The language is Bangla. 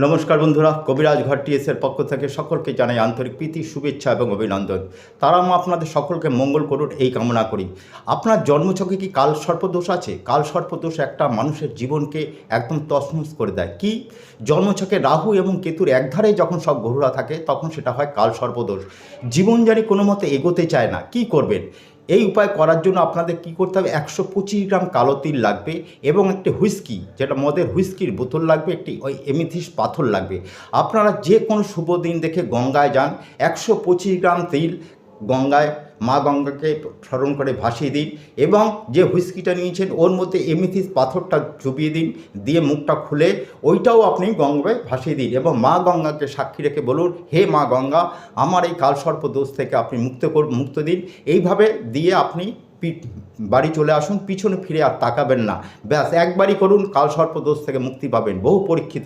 নমস্কার বন্ধুরা, কবিরাজ ঘর টিএসের পক্ষ থেকে সকলকে জানাই আন্তরিক প্রীতি, শুভেচ্ছা এবং অভিনন্দন। তারা মা আপনাদের সকলকে মঙ্গল করুন এই কামনা করি। আপনার জন্মছকে কি কাল সর্পদোষ আছে? কাল সর্পদোষ একটা মানুষের জীবনকে একদম তছনছ করে দেয়। কি জন্মছকে রাহু এবং কেতুর একধারে যখন সব গ্রহরা থাকে তখন সেটা হয় কাল সর্পদোষ। জীবন জানি কোনো মতে এগোতে চায় না, কি করবেন? এই উপায় করার জন্য আপনাদের কি করতে হবে, 125 গ্রাম কালো তিল লাগবে এবং একটি হুইস্কি, যেটা মদের হুইস্কির বোতল লাগবে, একটি ওই এমিথিস্ট পাথর লাগবে। আপনারা যে কোনো শুভ দিন দেখে গঙ্গায় যান, 125 গ্রাম তিল গঙ্গায় মা গঙ্গাকে স্মরণ করে ভাসিয়ে দিন এবং যে হুইস্কিটা নিয়েছেন ওর মধ্যে এমিথিস্ট পাথরটা চুবিয়ে দিন, দিয়ে মুখটা খুলে ওইটাও আপনি গঙ্গায় ভাসিয়ে দিন এবং মা গঙ্গাকে সাক্ষী রেখে বলুন, হে মা গঙ্গা, আমার এই কালসর্প দোষ থেকে আপনি মুক্ত দিন। এইভাবে দিয়ে আপনি বাড়ি চলে আসুন, পিছনে ফিরে আর তাকাবেন না। ব্যাস একবারই করুন, কালসর্প দোষ থেকে মুক্তি পাবেন। বহু পরীক্ষিত